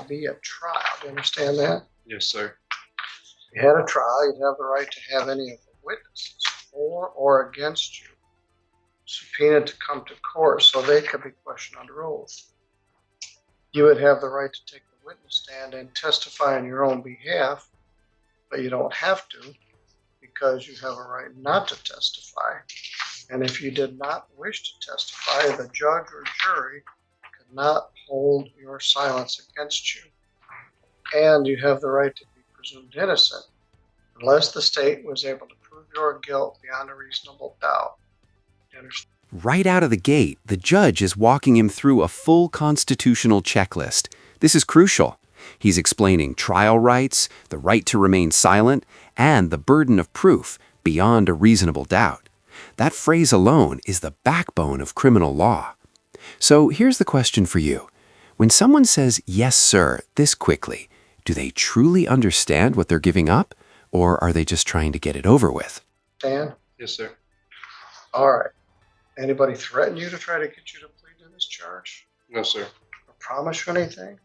to be a trial. Do you understand that? Yes, sir. If you had a trial, you'd have the right to have any of the witnesses for or against you subpoenaed to come to court so they could be questioned under oath. You would have the right to take the witness stand and testify on your own behalf, but you don't have to because you have a right not to testify. And if you did not wish to testify, the judge or jury could not hold your silence against you. And you have the right to be presumed innocent unless the state was able to prove your guilt beyond a reasonable doubt. You understand? Right out of the gate, the judge is walking him through a full constitutional checklist. This is crucial. He's explaining trial rights, the right to remain silent, and the burden of proof beyond a reasonable doubt. That phrase alone is the backbone of criminal law. So here's the question for you. When someone says, "Yes, sir," this quickly, do they truly understand what they're giving up, or are they just trying to get it over with? Dan? Yes, sir. All right. Anybody threaten you to try to get you to plead to this charge? No, sir. Or promise you anything?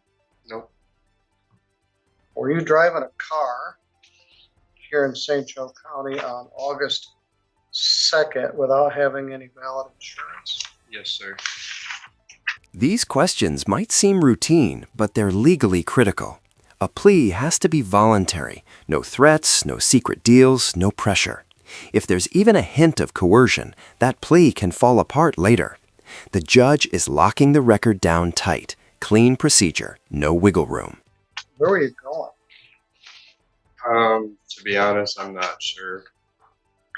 Nope. Were you driving a car here in St. Joe County on August 2nd without having any valid insurance? Yes, sir. These questions might seem routine, but they're legally critical. A plea has to be voluntary. No threats, no secret deals, no pressure. If there's even a hint of coercion, that plea can fall apart later. The judge is locking the record down tight. Clean procedure, no wiggle room. Where were you going? To be honest, I'm not sure.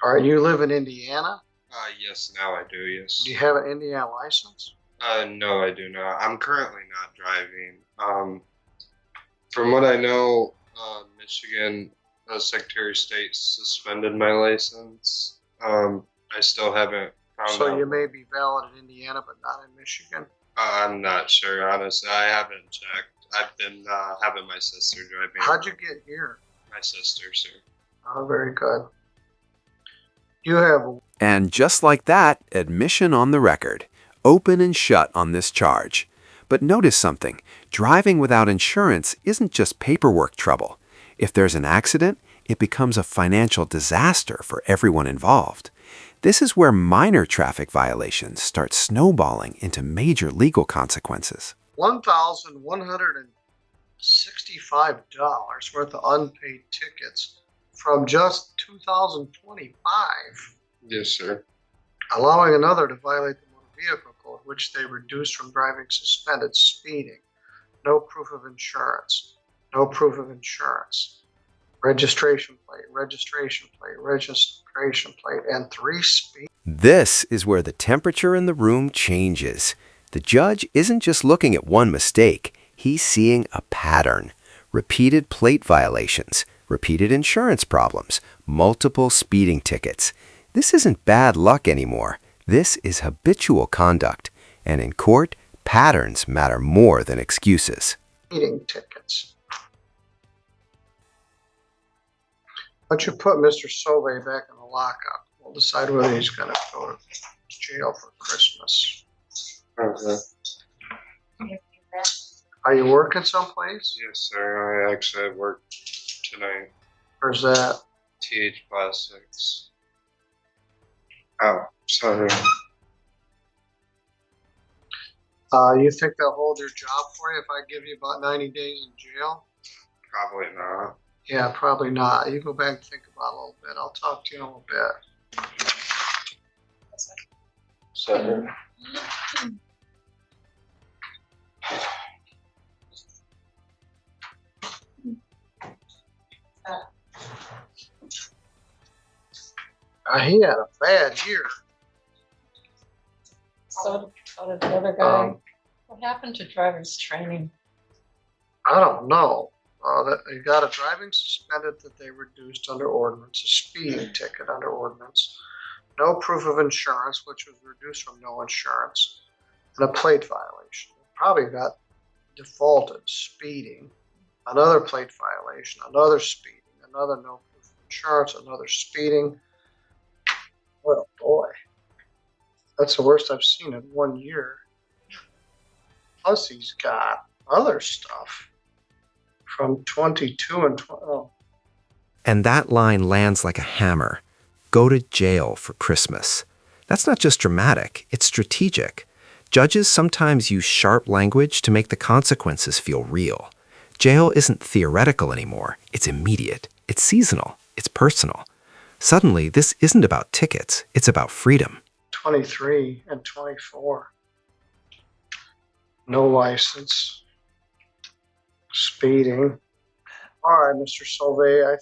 All right, you live in Indiana? Yes, now I do, yes. Do you have an Indiana license? No, I do not. I'm currently not driving. From what I know, Michigan Secretary of State suspended my license. I still haven't found out. So you may be valid in Indiana, but not in Michigan? I'm not sure, honestly. I haven't checked. I've been having my sister drive me. How'd you get here? My sister, sir. Oh, very good. You have... And just like that, admission on the record. Open and shut on this charge. But notice something. Driving without insurance isn't just paperwork trouble. If there's an accident, it becomes a financial disaster for everyone involved. This is where minor traffic violations start snowballing into major legal consequences. $1,165 worth of unpaid tickets from just 2025. Yes, sir. Allowing another to violate the motor vehicle code, which they reduced from driving suspended, speeding, no proof of insurance, no proof of insurance, registration plate, and 3 speed. This is where the temperature in the room changes. The judge isn't just looking at one mistake. He's seeing a pattern. Repeated plate violations, repeated insurance problems, multiple speeding tickets. This isn't bad luck anymore. This is habitual conduct. And in court, patterns matter more than excuses. Speeding tickets. Why don't you put Mr. Sauvé back in the lockup? We'll decide whether he's going to go to jail for Christmas. Okay. Are you working someplace? Yes, sir. I actually work tonight. Where's that? TH Plastics. Oh, sorry. You think they'll hold your job for you if I give you about 90 days in jail? Probably not. Yeah, probably not. You go back and think about it a little bit. I'll talk to you in a little bit. Sorry. He had a bad year. So did the other guy. What happened to driver's training? I don't know. He got a driving suspended that they reduced under ordinance, a speeding ticket under ordinance, no proof of insurance, which was reduced from no insurance, and a plate violation. Probably got defaulted, speeding, another plate violation, another speeding, another no proof of insurance, another speeding. Oh boy, that's the worst I've seen in 1 year. Plus he's got other stuff. from 22 and 20. Oh, And that line lands like a hammer. Go to jail for Christmas. That's not just dramatic, it's strategic. Judges sometimes use sharp language to make the consequences feel real. Jail isn't theoretical anymore, it's immediate, it's seasonal, it's personal. Suddenly, this isn't about tickets, it's about freedom. 23 and 24. No license. Speeding. All right, Mr. Solvay, I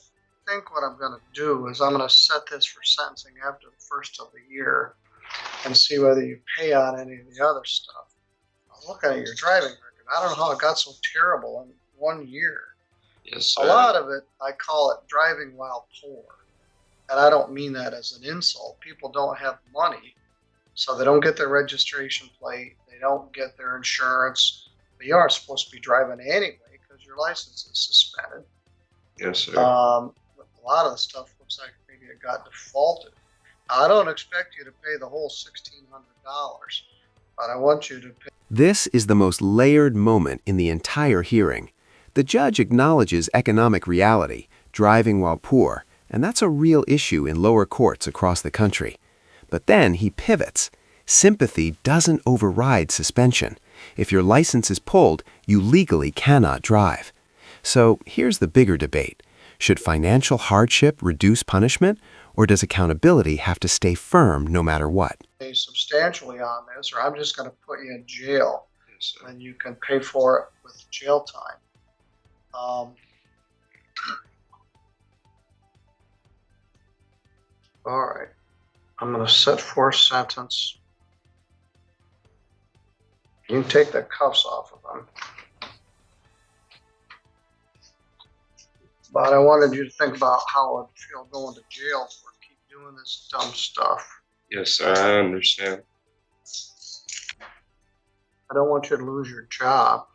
think what I'm going to do is I'm going to set this for sentencing after the first of the year and see whether you pay on any of the other stuff. I'm looking at your driving record. I don't know how it got so terrible in 1 year. Yes, sir. A lot of it, I call it driving while poor. And I don't mean that as an insult. People don't have money, so they don't get their registration plate. They don't get their insurance. But you are supposed to be driving anyway because your license is suspended. Yes, sir. But a lot of the stuff looks like maybe it got defaulted. I don't expect you to pay the whole $1,600, but I want you to pay. This is the most layered moment in the entire hearing. The judge acknowledges economic reality, driving while poor, and that's a real issue in lower courts across the country. But then he pivots. Sympathy doesn't override suspension. If your license is pulled, you legally cannot drive. So here's the bigger debate. Should financial hardship reduce punishment, or does accountability have to stay firm no matter what? Pay substantially on this, or I'm just going to put you in jail, Yes, sir. and you can pay for it with jail time. All right, I'm going to set forth sentence. You can take the cuffs off of them. But I wanted you to think about how it would feel going to jail for keep doing this dumb stuff. Yes, sir. I understand. I don't want you to lose your job.